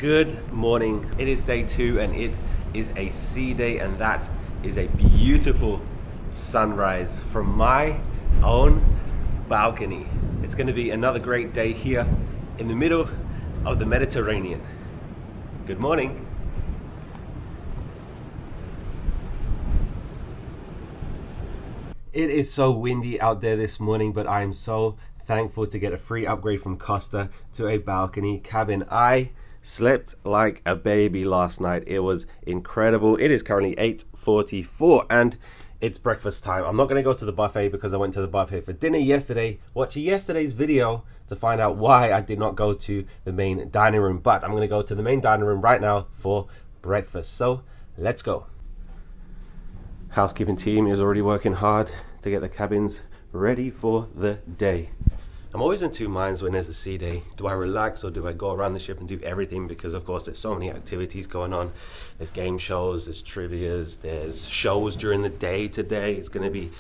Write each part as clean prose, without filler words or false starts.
Good morning. It is day 2 and it is a sea day, and that is a beautiful sunrise from my own balcony. It's going to be another great day here in the middle of the Mediterranean. Good morning. It is so windy out there this morning, but I am so thankful to get a free upgrade from Costa to a balcony cabin. I slept like a baby last night. It was incredible. It is currently 8:44 and it's breakfast time. I'm not going to go to the buffet because I went to the buffet for dinner yesterday. Watch yesterday's video to find out why I did not go to the main dining room, but I'm going to go to the main dining room right now for breakfast. So let's go. Housekeeping team is already working hard to get the cabins ready for the day. I'm always in two minds when there's a sea day. Do I relax or do I go around the ship and do everything? Because of course there's so many activities going on. There's game shows, there's trivias, there's shows during the day today. It's gonna be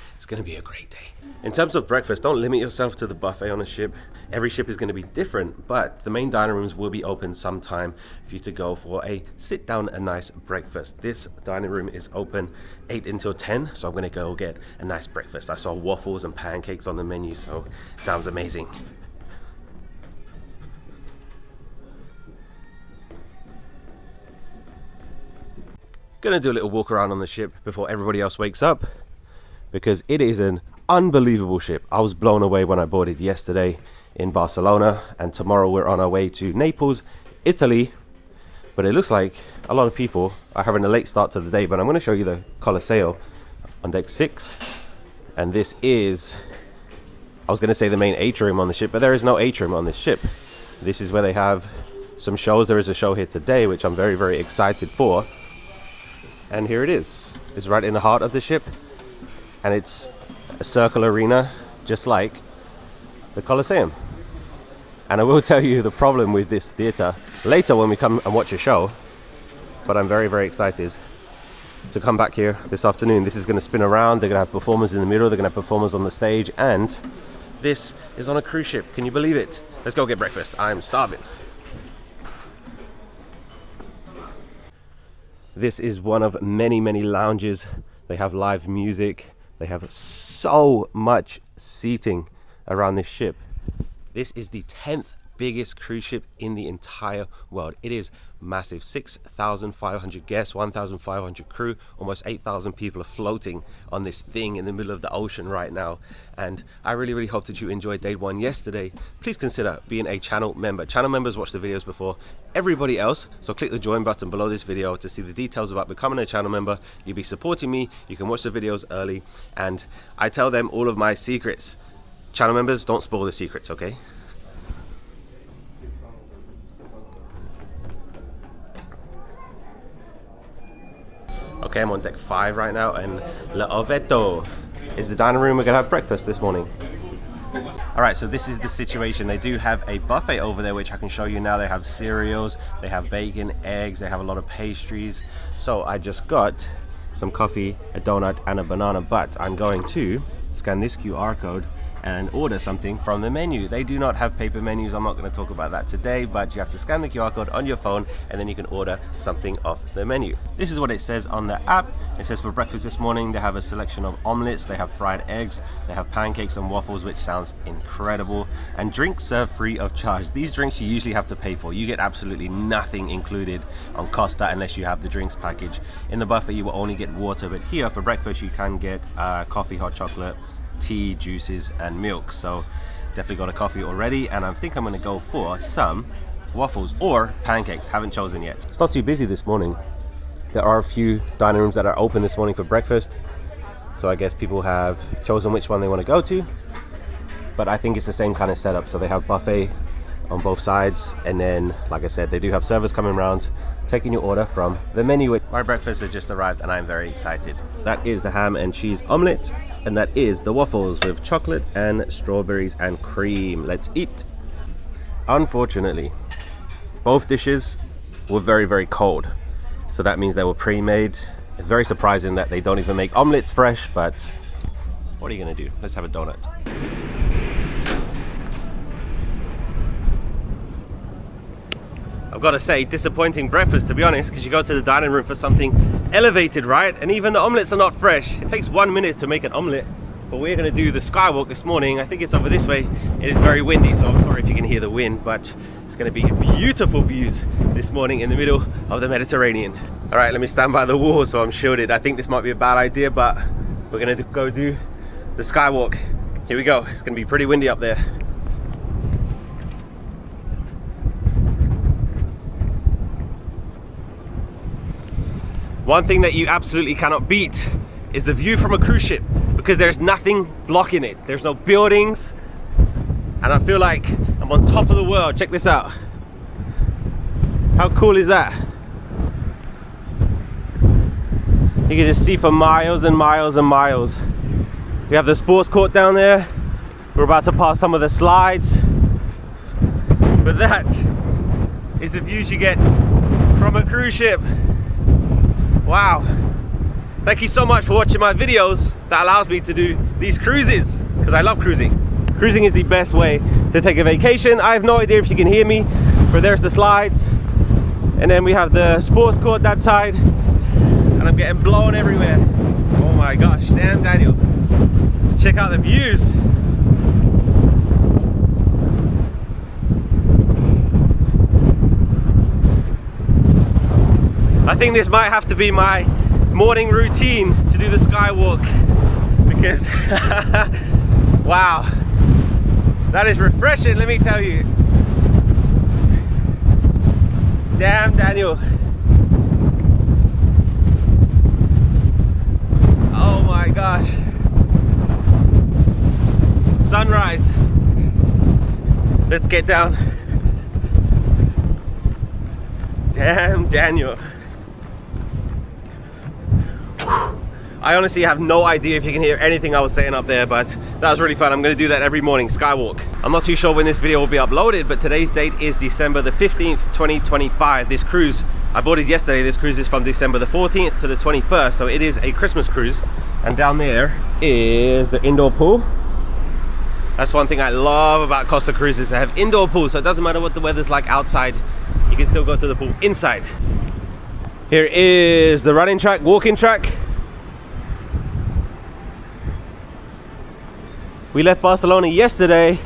a great day. In terms of breakfast, don't limit yourself to the buffet on a ship. Every ship is going to be different, but the main dining rooms will be open sometime for you to go for a sit down, a nice breakfast. This dining room is open 8 until 10, so I'm going to go get a nice breakfast. I saw waffles and pancakes on the menu, so it sounds amazing. Gonna do a little walk around on the ship before everybody else wakes up, because it is an unbelievable ship. I was blown away when I boarded yesterday in Barcelona, and tomorrow we're on our way to Naples, Italy. But it looks like a lot of people are having a late start to the day, but I'm going to show you the Colosseo on deck 6. And this is, I was going to say the main atrium on the ship, but there is no atrium on this ship. This is where they have some shows. There is a show here today which I'm very, very excited for, and here it is. It's right in the heart of the ship, and it's a circle arena just like the Colosseum. And I will tell you the problem with this theater later when we come and watch a show, but I'm very, very excited to come back here this afternoon. This is going to spin around. They're going to have performers in the middle, they're going to have performers on the stage, and this is on a cruise ship. Can you believe it? Let's go get breakfast. I'm starving. This is one of many, many lounges. They have live music. They have so much seating around this ship. This is the 10th biggest cruise ship in the entire world. It is massive. 6,500 guests, 1,500 crew, almost 8,000 people are floating on this thing in the middle of the ocean right now. And I really, really hope that you enjoyed day 1 yesterday. Please consider being a channel member. Channel members watch the videos before everybody else, so click the join button below this video to see the details about becoming a channel member. You'll be supporting me, you can watch the videos early, and I tell them all of my secrets. Channel members, don't spoil the secrets, okay? Okay, I'm on deck 5 right now, and Le Ovetto is the dining room. We're gonna have breakfast this morning. Alright, so this is the situation. They do have a buffet over there, which I can show you now. They have cereals, they have bacon, eggs, they have a lot of pastries. So I just got some coffee, a donut, and a banana, but I'm going to scan this QR code and order something from the menu. They do not have paper menus. I'm not going to talk about that today, but you have to scan the QR code on your phone and then you can order something off the menu. This is what it says on the app. It says for breakfast this morning they have a selection of omelets, they have fried eggs, they have pancakes and waffles, which sounds incredible, and drinks served free of charge. These drinks you usually have to pay for. You get absolutely nothing included on Costa unless you have the drinks package. In the buffet you will only get water, but here for breakfast you can get coffee, hot chocolate, tea, juices, and milk. So definitely got a coffee already, and I think I'm going to go for some waffles or pancakes. Haven't chosen yet. It's not too busy this morning. There are a few dining rooms that are open this morning for breakfast, so I guess people have chosen which one they want to go to, but I think it's the same kind of setup. So they have buffet on both sides, and then like I said, they do have servers coming around taking your order from the menu. My breakfast has just arrived and I'm very excited. That is the ham and cheese omelette, and that is the waffles with chocolate and strawberries and cream. Let's eat. Unfortunately, both dishes were very, very cold, so that means they were pre-made. It's very surprising that they don't even make omelets fresh, but what are you gonna do? Let's have a donut. I've got to say, disappointing breakfast, to be honest, because you go to the dining room for something elevated, right? And even the omelets are not fresh. It takes 1 minute to make an omelet, but we're going to do the Skywalk this morning. I think it's over this way. It is very windy, so I'm sorry if you can hear the wind, but it's going to be beautiful views this morning in the middle of the Mediterranean. All right, let me stand by the wall so I'm shielded. I think this might be a bad idea, but we're going to go do the Skywalk. Here we go. It's going to be pretty windy up there. One thing that you absolutely cannot beat is the view from a cruise ship, because there's nothing blocking it. There's no buildings, and I feel like I'm on top of the world. Check this out. How cool is that? You can just see for miles and miles and miles. We have the sports court down there. We're about to pass some of the slides. But that is the views you get from a cruise ship. Wow. Thank you so much for watching my videos. That allows me to do these cruises, because I love cruising. Cruising is the best way to take a vacation. I have no idea if you can hear me, but there's the slides. And then we have the sports court that side. And I'm getting blown everywhere. Oh my gosh, damn Daniel. Check out the views. I think this might have to be my morning routine to do the Skywalk, because wow, that is refreshing, let me tell you. Damn Daniel. Oh my gosh. Sunrise. Let's get down. Damn Daniel. I honestly have no idea if you can hear anything I was saying up there, but that was really fun. I'm going to do that every morning, Skywalk. I'm not too sure when this video will be uploaded, but today's date is December the 15th, 2025. This cruise, I boarded yesterday. This cruise is from December the 14th to the 21st, so it is a Christmas cruise. And down there is the indoor pool. That's one thing I love about Costa Cruises. They have indoor pools, so it doesn't matter what the weather's like outside, you can still go to the pool inside. Here is the running track, walking track. We left Barcelona yesterday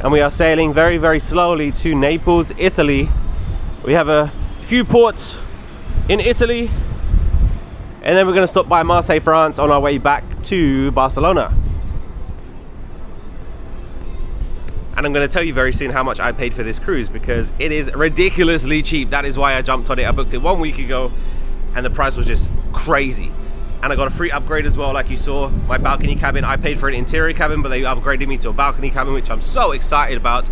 and we are sailing very, very slowly to Naples, Italy. We have a few ports in Italy, and then we're going to stop by Marseille, France on our way back to Barcelona. And I'm going to tell you very soon how much I paid for this cruise, because it is ridiculously cheap. That is why I jumped on it. I booked it 1 week ago and the price was just crazy. And I got a free upgrade as well, like you saw. My balcony cabin, I paid for an interior cabin, but they upgraded me to a balcony cabin, which I'm so excited about.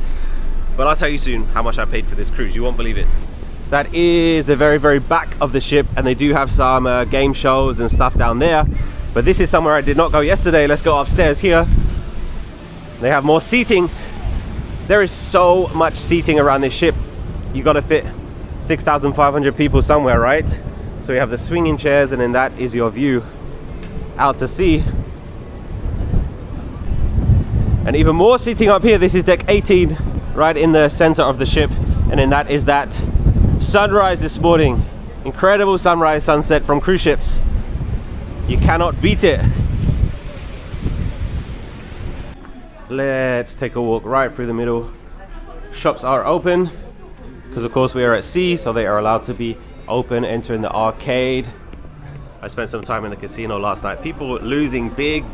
But I'll tell you soon how much I paid for this cruise. You won't believe it. That is the very, very back of the ship, and they do have some game shows and stuff down there. But this is somewhere I did not go yesterday. Let's go upstairs here. They have more seating. There is so much seating around this ship. You got to fit 6,500 people somewhere, right? So you have the swinging chairs, and then that is your view out to sea. And even more seating up here. This is deck 18, right in the center of the ship. And then that is that sunrise this morning. Incredible sunrise, sunset from cruise ships. You cannot beat it. Let's take a walk right through the middle. Shops are open because of course we are at sea, so they are allowed to be open. Entering the arcade. I spent some time in the casino last night. People losing big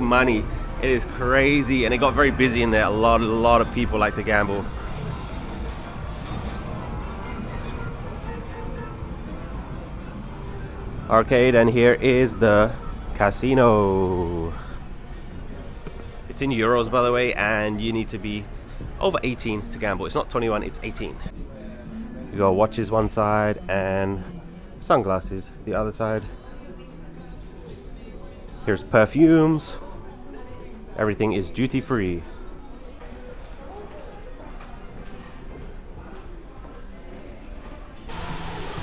money. It is crazy, and it got very busy in there. A lot of people like to gamble. Arcade, and here is the casino. It's in euros, by the way, and you need to be over 18 to gamble. It's not 21, it's 18. You got watches one side and sunglasses the other side. Here's perfumes. Everything is duty free.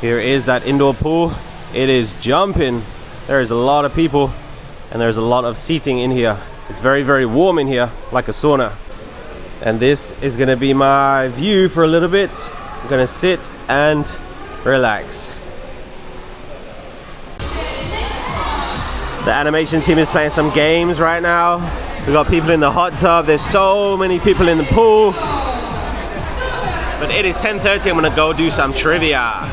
Here is that indoor pool. It is jumping. There is a lot of people and there's a lot of seating in here. It's very, very warm in here, like a sauna. And this is gonna be my view for a little bit. I'm gonna sit and relax. The animation team is playing some games right now. We got people in the hot tub. There's so many people in the pool. But it is 10:30. I'm gonna go do some trivia.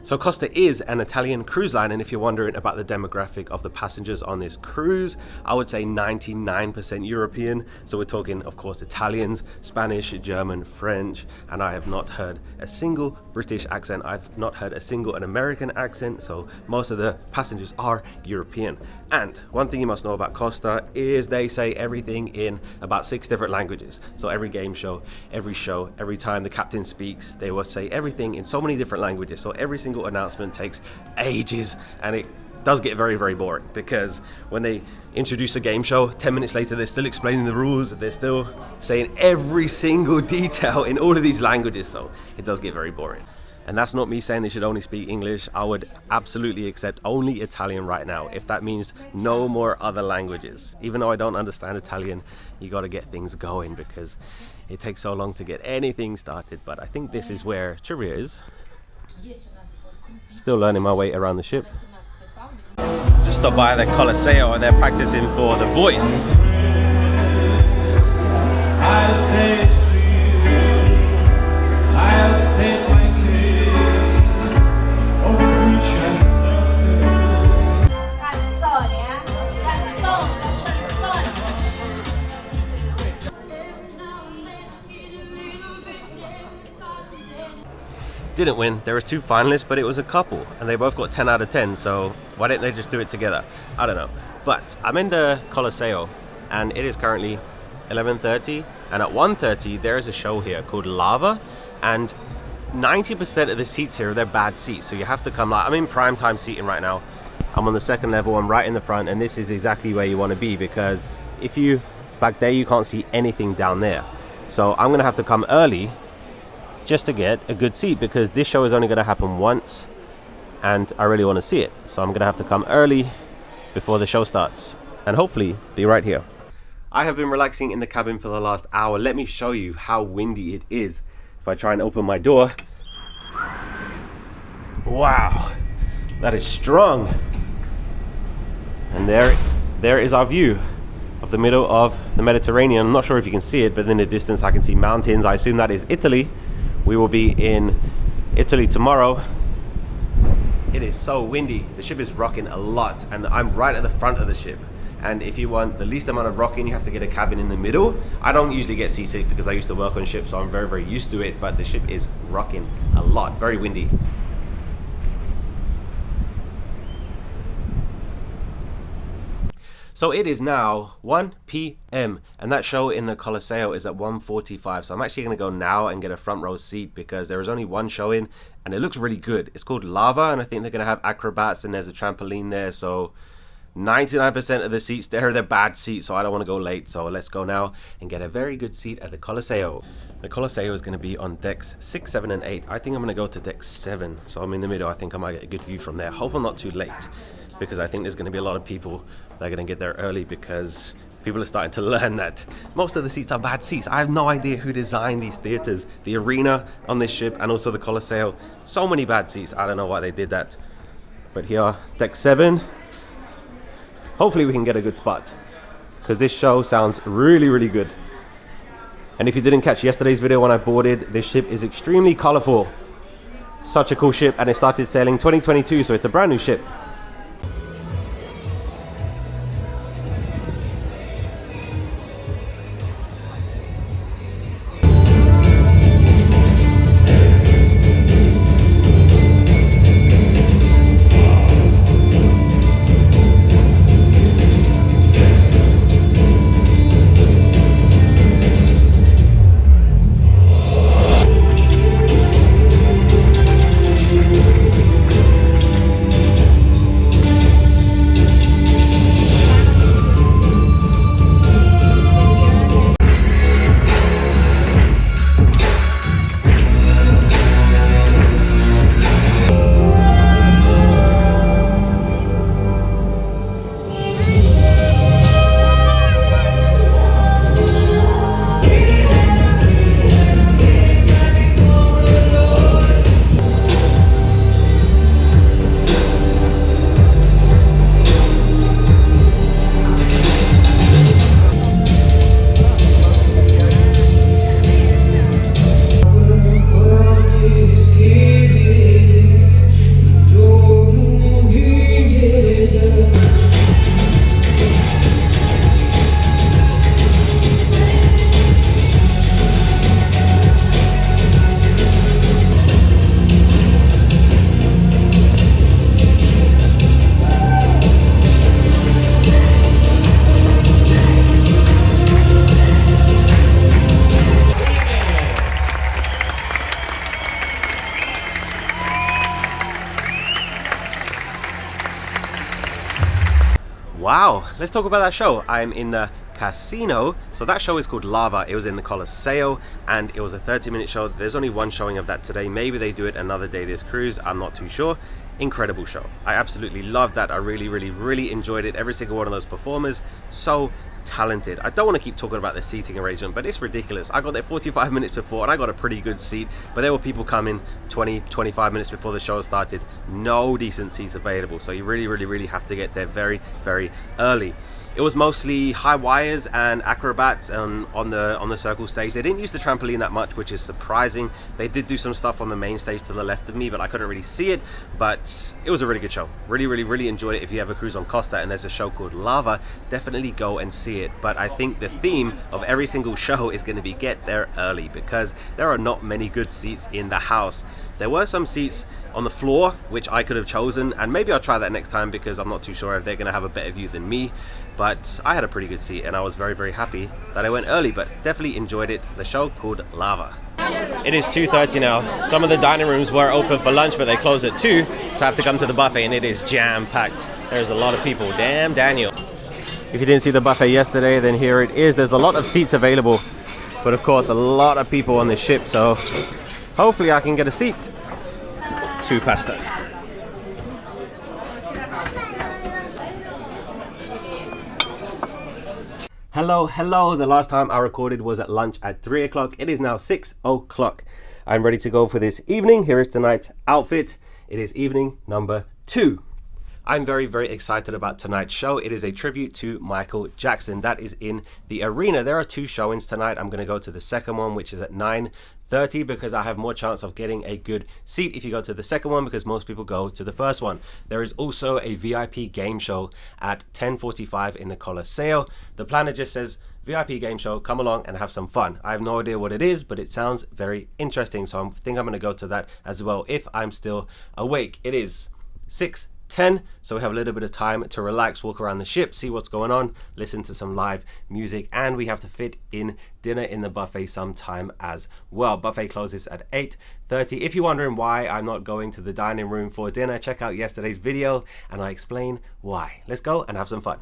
So Costa is an Italian cruise line, and if you're wondering about the demographic of the passengers on this cruise, I would say 99% European. So we're talking, of course, Italians, Spanish, German, French, and I have not heard a single British accent. I've not heard a single American accent, so most of the passengers are European. And one thing you must know about Costa is they say everything in about 6 different languages. So every game show, every time the captain speaks, they will say everything in so many different languages. So every single announcement takes ages, and it does get very, very boring, because when they introduce a game show, 10 minutes later they're still explaining the rules, they're still saying every single detail in all of these languages, so it does get very boring. And that's not me saying they should only speak English. I would absolutely accept only Italian right now, if that means no more other languages. Even though I don't understand Italian, you got to get things going, because it takes so long to get anything started. But I think this is where trivia is. Still learning my way around the ship. Just stopped by the Colosseo, and they're practicing for The Voice. I'll say it to you. I'll state my case. Oh, preacher, didn't win. There was 2 finalists, but it was a couple, and they both got 10 out of 10, so why didn't they just do it together? I don't know. But I'm in the Colosseo, and it is currently 11:30, and at 1:30 there is a show here called Lava, and 90% of the seats here, they're bad seats, so you have to come. I'm in prime time seating right now. I'm on the 2nd level, I'm right in the front, and this is exactly where you want to be, because if you back there, you can't see anything down there. So I'm gonna have to come early just to get a good seat, because this show is only going to happen once and I really want to see it. So I'm going to have to come early before the show starts and hopefully be right here. I have been relaxing in the cabin for the last hour. Let me show you how windy it is. If I try and open my door, wow, that is strong. And there is our view of the middle of the Mediterranean. I'm not sure if you can see it, but in the distance I can see mountains. I assume that is Italy. We will be in Italy tomorrow. It is so windy. The ship is rocking a lot, and I'm right at the front of the ship. And if you want the least amount of rocking, you have to get a cabin in the middle. I don't usually get seasick because I used to work on ships, so I'm very, very used to it, but the ship is rocking a lot. Very windy. So it is now 1 p.m. and that show in the Colosseo is at 1:45. So I'm actually going to go now and get a front row seat, because there is only one showing and it looks really good. It's called Lava, and I think they're going to have acrobats, and there's a trampoline there. So 99% of the seats there, they're bad seats, so I don't want to go late. So let's go now and get a very good seat at the Colosseo. The Colosseo is going to be on decks 6, 7, and 8. I think I'm going to go to deck 7. So I'm in the middle. I think I might get a good view from there. Hope I'm not too late, because I think there's going to be a lot of people that are going to get there early, because people are starting to learn that most of the seats are bad seats. I have no idea who designed these theaters, the arena on this ship and also the Colosseo. So many bad seats. I don't know why they did that. But here, deck 7. Hopefully we can get a good spot, because this show sounds really, really good. And if you didn't catch yesterday's video when I boarded, this ship is extremely colorful. Such a cool ship, and it started sailing 2022, so it's a brand new ship. Wow, let's talk about that show. I'm in the casino. So that show is called Lava. It was in the Colosseo and it was a 30-minute show. There's only one showing of that today. Maybe they do it another day this cruise. I'm not too sure. Incredible show. I absolutely loved that. I really enjoyed it. Every single one of those performers, so talented. I don't want to keep talking about the seating arrangement, but it's ridiculous. I got there 45 minutes before and I got a pretty good seat, but there were people coming 25 minutes before the show started. No decent seats available, so you really have to get there very early. It was mostly high wires and acrobats on the circle stage. They didn't use the trampoline that much, which is surprising. They did do some stuff on the main stage to the left of me, but I couldn't really see it. But it was a really good show. Really enjoyed it. If you ever cruise on Costa and there's a show called Lava, definitely go and see it. But I think the theme of every single show is going to be get there early, because there are not many good seats in the house. There were some seats on the floor, which I could have chosen, and maybe I'll try that next time because I'm not too sure if they're going to have a better view than me. But I had a pretty good seat and I was very happy that I went early, but definitely enjoyed it. The show called Lava. It is 2:30 now. Some of the dining rooms were open for lunch, but they close at 2, so I have to come to the buffet and it is jam-packed. There's a lot of people. Damn, Daniel. If you didn't see the buffet yesterday, then here it is. There's a lot of seats available, but of course a lot of people on this ship, so hopefully I can get a seat. 2 pasta. Hello. The last time I recorded was at lunch at 3 o'clock. It is now 6 o'clock. I'm ready to go for this evening. Here is tonight's outfit. It is evening number 2. I'm very excited about tonight's show. It is a tribute to Michael Jackson. That is in the arena. There are 2 showings tonight. I'm going to go to the second one, which is at 9:30, because I have more chance of getting a good seat if you go to the second one, because most people go to the first one. There is also a VIP game show at 10:45 in the Colosseo. The planner just says VIP game show, come along and have some fun. I have no idea what it is, but it sounds very interesting, so I think I'm going to go to that as well if I'm still awake. It is 6:10, so we have a little bit of time to relax, walk around the ship, see what's going on, listen to some live music, and we have to fit in dinner in the buffet sometime as well. Buffet closes at 8:30. If you're wondering why I'm not going to the dining room for dinner, check out yesterday's video and I explain why. Let's go and have some fun.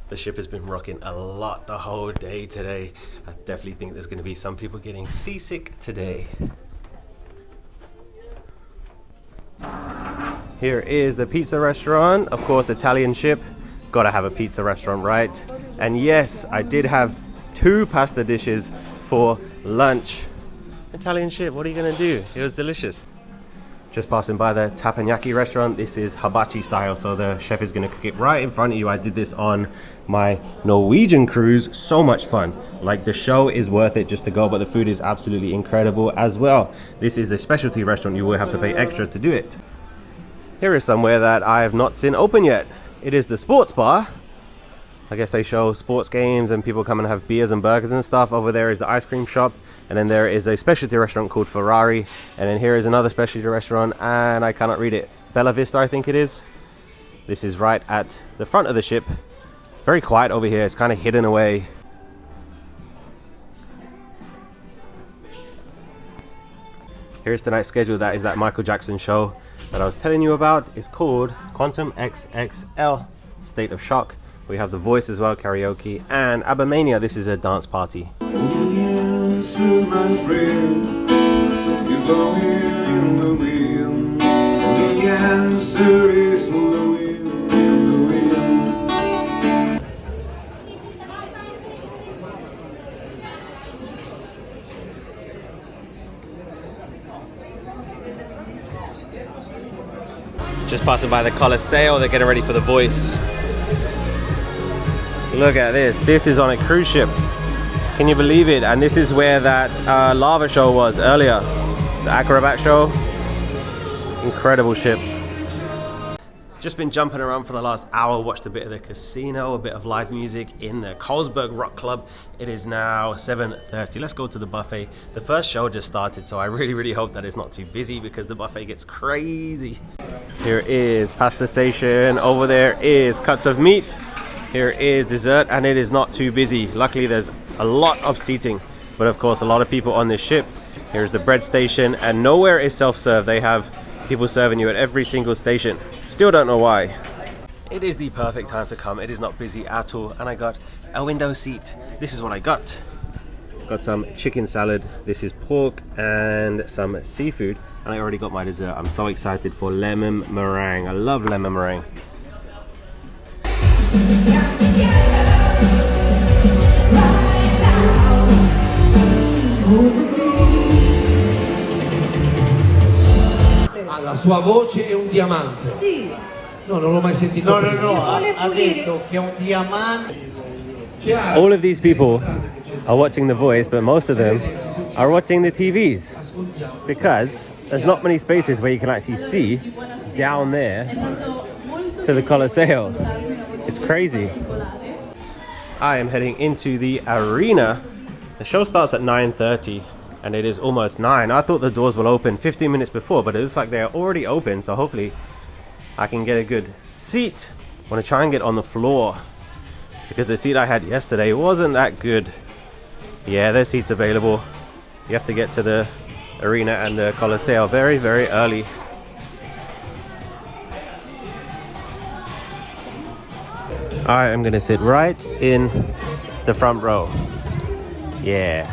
The ship has been rocking a lot the whole day today. I definitely think there's going to be some people getting seasick today. Here is the pizza restaurant. Of course, Italian ship. Gotta have a pizza restaurant, right? And yes, I did have 2 pasta dishes for lunch. Italian ship, what are you gonna do? It was delicious. Just passing by the teppanyaki restaurant. This is hibachi style, so the chef is gonna cook it right in front of you. I did this on my Norwegian cruise. So much fun. Like, the show is worth it just to go, but the food is absolutely incredible as well. This is a specialty restaurant. You will have to pay extra to do it. Here is somewhere that I have not seen open yet. It is the sports bar. I guess they show sports games and people come and have beers and burgers and stuff. Over there is the ice cream shop. And then there is a specialty restaurant called Ferrari. And then here is another specialty restaurant, and I cannot read it. Bella Vista, I think it is. This is right at the front of the ship. Very quiet over here. It's kind of hidden away. Here's tonight's schedule. That is that Michael Jackson show that I was telling you about. It's called Quantum XXL, State of Shock. We have The Voice as well, karaoke, and ABBA Mania. This is a dance party. My friend is blowing in the wind. The answer is blowing in the wind. Just passing by the Colosseo. They're getting ready for The Voice. Look at this. This is on a cruise ship. Can you believe it? And this is where that lava show was earlier. The acrobat show. Incredible ship. Just been jumping around for the last hour, watched a bit of the casino, a bit of live music in the Carlsberg Rock Club. It is now 7:30. Let's go to the buffet. The first show just started, so I really hope that it's not too busy because the buffet gets crazy. Here is pasta station. Over there is cuts of meat. Here is dessert, and it is not too busy. Luckily there's a lot of seating, but of course a lot of people on this ship. Here's the bread station, and nowhere is self-serve. They have people serving you at every single station. Just Still don't know why. It is the perfect time to come. It is not busy at all, and I got a window seat. This is what I got. Got some chicken salad. This is pork and some seafood, and I already got my dessert. I'm so excited for lemon meringue. I love lemon meringue. La sua voce è un diamante. Sì. No, non l'ho mai sentito. No, ha detto che è un diamante. All of these people are watching The Voice, but most of them are watching the TVs because there's not many spaces where you can actually see down there to the Colosseo. It's crazy. I am heading into the arena. The show starts at 9:30 and it is almost 9. I thought the doors will open 15 minutes before, but it looks like they're already open, so hopefully I can get a good seat. I want to try and get on the floor because the seat I had yesterday wasn't that good. Yeah, there's seats available. You have to get to the arena and the Colosseo very, very early. I am going to sit right in the front row. Yeah.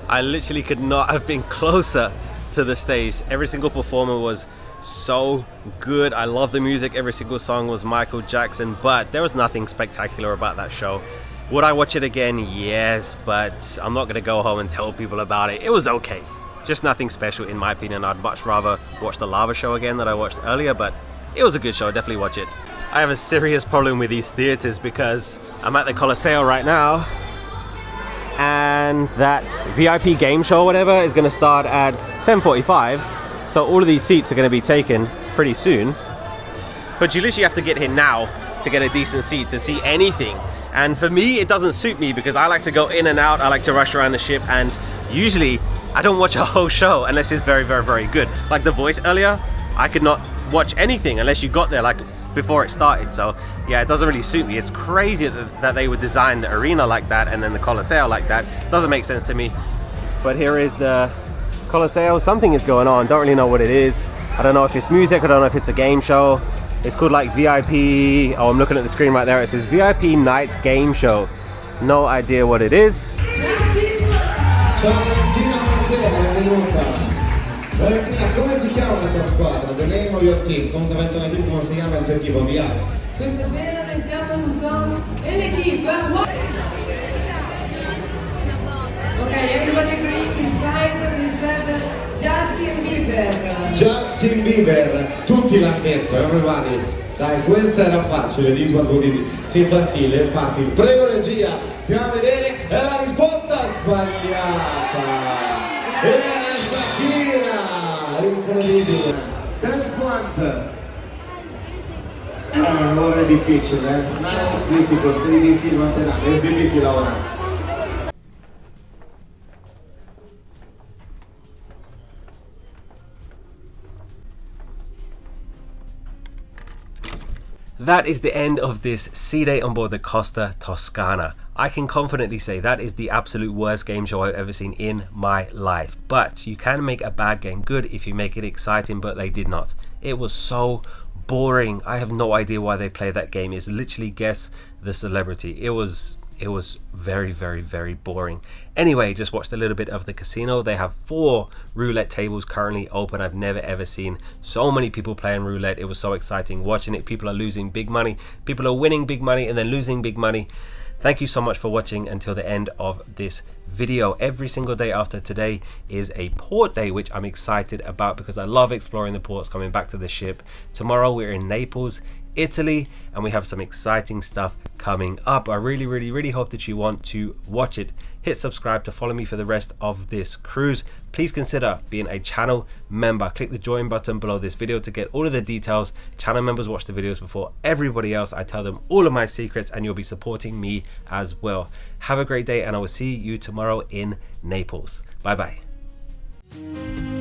I literally could not have been closer to the stage. Every single performer was so good. I love the music. Every single song was Michael Jackson, but there was nothing spectacular about that show. Would I watch it again? Yes, but I'm not gonna go home and tell people about it. It was okay. Just nothing special in my opinion. I'd much rather watch the Lava Show again that I watched earlier, but it was a good show. Definitely watch it. I have a serious problem with these theaters because I'm at the Colosseo right now, and that VIP game show or whatever is going to start at 10:45, so all of these seats are going to be taken pretty soon. But you literally have to get here now to get a decent seat to see anything, and for me it doesn't suit me because I like to go in and out. I like to rush around the ship, and usually I don't watch a whole show unless it's very, very, very good. Like The Voice earlier, I could not watch anything unless you got there like before it started. So yeah, it doesn't really suit me. It's crazy that they would design the arena like that and then the Colosseo like that. Doesn't make sense to me. But here is the Colosseo. Something is going on. Don't really know what it is. I don't know if it's music. I don't know if it's a game show. It's called like VIP. Oh, I'm looking at the screen right there. It says VIP Night Game Show. No idea what it is. Ciao Valentina, buonasera, benvenuta. Valentina, come si chiama la tua squadra? The name of your team. Come si chiama il come si chiama il tuo equipo? Via. Questa sera noi siamo l'equipe. Okay, everybody agree this said Justin Bieber. Justin Bieber, tutti l'hanno detto, everybody. Dai, questa era facile, this was easy. Sì, facile, è facile. Prego regia, andiamo a vedere, è la risposta sbagliata. Era Shakira, incredibile. Dance Plant. Ora è difficile, eh? No, it's difficult, c'est difficile maintenant, è difficile ora. That is the end of this sea day on board the Costa Toscana. I can confidently say that is the absolute worst game show I've ever seen in my life. But you can make a bad game good if you make it exciting, but they did not. It was so boring. I have no idea why they play that game. It's literally guess the celebrity. It was very, very, very boring. Anyway, just watched a little bit of the casino. They have 4 roulette tables currently open. I've never ever seen so many people playing roulette. It was so exciting watching it. People are losing big money. People are winning big money and then losing big money. Thank you so much for watching until the end of this video. Every single day after today is a port day, which I'm excited about because I love exploring the ports, coming back to the ship. Tomorrow we're in Naples, Italy, and we have some exciting stuff coming up. I really hope that you want to watch it. Hit subscribe to follow me for the rest of this cruise. Please consider being a channel member. Click the join button below this video to get all of the details. Channel members watch the videos before everybody else. I tell them all of my secrets, and you'll be supporting me as well. Have a great day, and I will see you tomorrow in Naples. Bye bye.